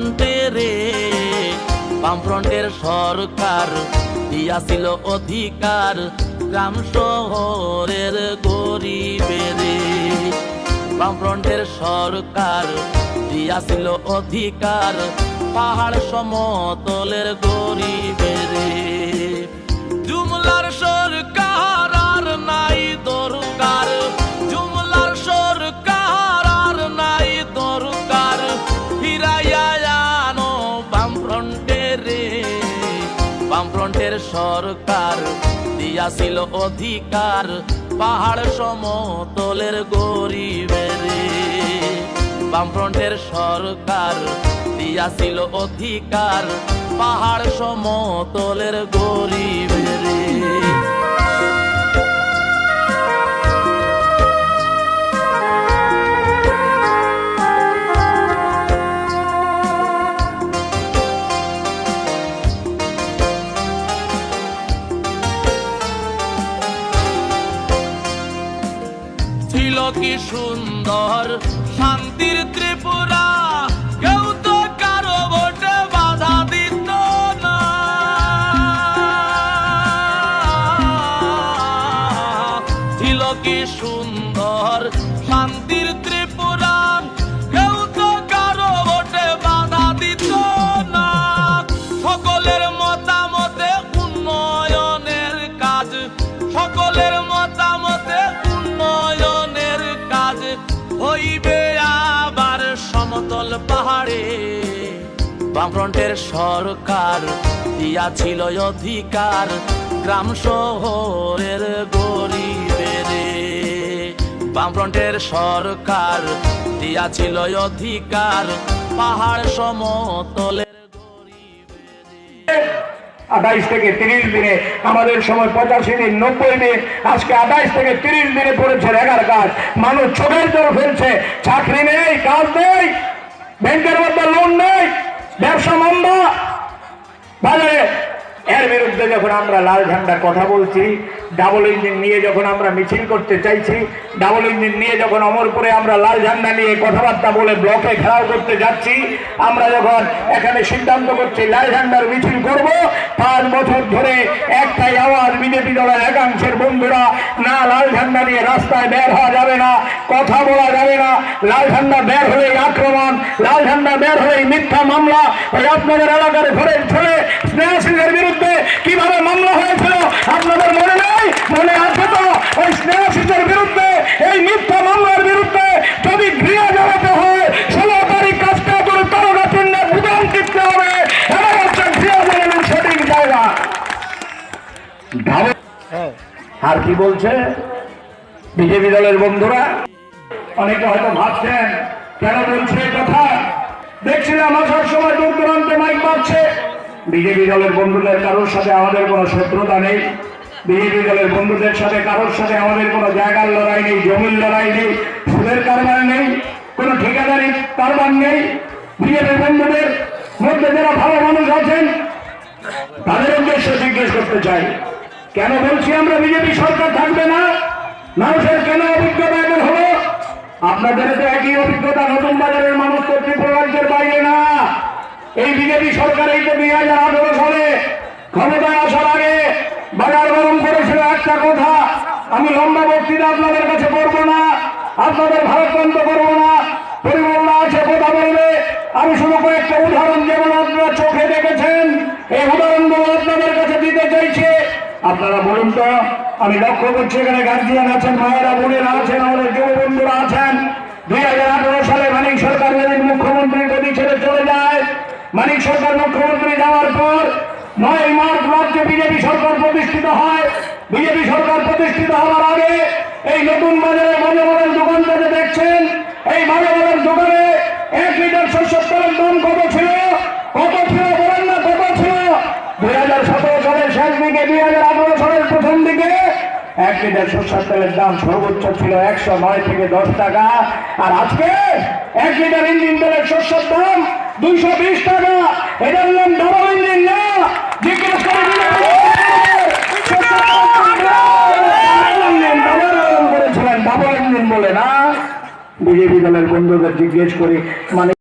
বামফ্রন্টেরে বামফ্রন্টের সরকার দিয়াছিল অধিকার গ্রাম শহরের গরিবেরে। বামফ্রন্টের সরকার দিয়াছিল অধিকার পাহাড় সমতলের গরিবেরে। জুমলার সরকার আর নাই দরকার, জুমলার সরকার আর নাই দরকার, ফিরাইয়া আনো বামফ্রন্টেরে। বামফ্রন্টের সরকার দিয়াছিল অধিকার পাহাড় সমতলের গরিবেরে। বামফ্রন্টের সরকার দিয়াছিল অধিকার পাহাড় সমতলের গরিবেরে। ছিল কি সুন্দর শান্তির ত্রিপুরা, কেউ তো কারো ভোটে বাধা দিত না। ছিল কি সুন্দর শান্তির ত্রিপুরা, কেউ তো কারো ভোটে বাধা দিত না। সকলের মতামতে উন্নয়নের কাজ, সকলের মতামতে উন্নয়নের কাজ হইবে আবার সমতল পাহাড়ে। বামফ্রন্টের সরকার দিয়াছিল অধিকার গ্রাম শহরের গরিবেরে। বামফ্রন্টের সরকার দিয়াছিল অধিকার পাহাড় সমতলের গরিবেরে। 28 থেকে 30 দিনে, আমাদের সময় 85 দিন 90 দিন, আজকে 28 থেকে 30 দিনে পড়েছে রেগার কাজ। মানুষ চোখের জল ফেলছে, চাকরি নেই, কাজ নেই, ব্যাংকের মধ্যে লোন নেই, ব্যবসা মন্দা বাজারে। এর বিরুদ্ধে যখন আমরা লাল ঝান্ডার কথা বলছি, ডাবল ইঞ্জিন নিয়ে যখন আমরা মিছিল করতে চাইছি, ডাবল ইঞ্জিন নিয়ে যখন অমরপুরে আমরা লাল ঝান্ডা নিয়ে কথাবার্তা বলে ব্লকে ঘেরাও করতে যাচ্ছি, আমরা যখন এখানে সিদ্ধান্ত করছি লাল ঝান্ডার মিছিল করব, 5 বছর ধরে একটাই আওয়াজ বিজেপি দলের একাংশের বন্ধুরা, না লাল ঝান্ডা নিয়ে রাস্তায় বের হওয়া যাবে না, কথা বলা যাবে না, লাল ঝান্ডা বের হলেই আক্রমণ, লাল ঝান্ডা বের হলেই মিথ্যা মামলা। ওই আপনাদের এলাকার ঘরের ছেলে স্নেহা সিংহের বিরুদ্ধে কিভাবে মামলা হয়েছিল আপনাদের মনে নেই? মনে আছে তো? ওই স্নেহা সিংহের বিরুদ্ধে এই মিথ্যা মামলার বিরুদ্ধে যদি গৃহ জ্বালাতে হয় 16 তারিখ কাজটা করে তারকা চিহ্নের বুদান টিপতে হবে। এরা হচ্ছে গৃহ জ্বালানোর সঠিক জায়গা। আর কি বলছে বিজেপি দলের বন্ধুরা? অনেকে হয়তো ভাবছেন কেন বলছে কথা। দেখছিলাম আসার সময় দূর দূরান্তে মাইক মারছে। বিজেপি দলের বন্ধুদের কারোর সাথে আমাদের কোনো শত্রুতা নেই, বিজেপি দলের বন্ধুদের সাথে কারোর সাথে আমাদের কোনো জায়গার লড়াই নেই, জমির লড়াই নেই, সুদের কারবার নেই, কোনো ঠিকাদারি কারবার নেই। বিজেপি বন্ধুদের মধ্যে যারা ভালো মানুষ আছেন তাদের উদ্দেশ্য জিজ্ঞেস করতে চাই, কেন বলছি আমরা বিজেপি সরকার থাকবে না? মানুষের কেন অভিজ্ঞতা এমন হলো? আপনাদের তো একই অভিজ্ঞতা, নতুন বাজারের মানুষ তো ত্রিপুরা রাজ্যের বাইরে না। এই বিজেপি সরকার এই তো 2018 সালে ক্ষমতায় আসার আগে বাজার গরম করেছিল একটা কথা। আমি লম্বা বক্তৃতা আপনাদের কাছে করবো না, আপনাদের ভারতবন্ধ করবো না, পরিবর্তন আছে কথা বলবে। আমি শুধু কয়েকটা উদাহরণ যেমন আপনারা চোখে দেখেছেন এই উদাহরণগুলো আপনাদের কাছে দিতে চাইছে। আপনারা বলুন তো, আমি লক্ষ্য করছি এখানে গার্জিয়ান আছেন, মায়েরা বোনেরা আছেন, আমাদের যুব বন্ধুরা আছেন। 2018 সালে মানিক সরকার যেদিন মুখ্যমন্ত্রী গদি ছেড়ে চলে যায়, মানিক সরকার মুখ্যমন্ত্রী যাওয়ার পর 9 মার্চ রাজ্যে বিজেপি সরকার প্রতিষ্ঠিত হয়। বিজেপি সরকার প্রতিষ্ঠিত হওয়ার আগে এই নতুন বাজারে মাঝে দোকানটাতে দেখছেন, এই মাঝে দোকানে 1 লিটার সরষের তেলের দাম কত ছিল? কত ছিল বলেন না, কত ছিল? 2017 সালের শেষ দিকে, 2018 সালের প্রথম দিকে 1 লিটার সরষের তেলের দাম সর্বোচ্চ ছিল 109 থেকে 10 টাকা। আর আজকে 1 লিটার ইঞ্জিন তেলের সরষের দাম 220 টাকা। এটার নাম ডাবল ইঞ্জিন না? জিজ্ঞেস করে করেছিলেন ডাবল ইঞ্জিন বলে না? বিজেপি দলের বন্ধুদের জিজ্ঞেস করি, মানে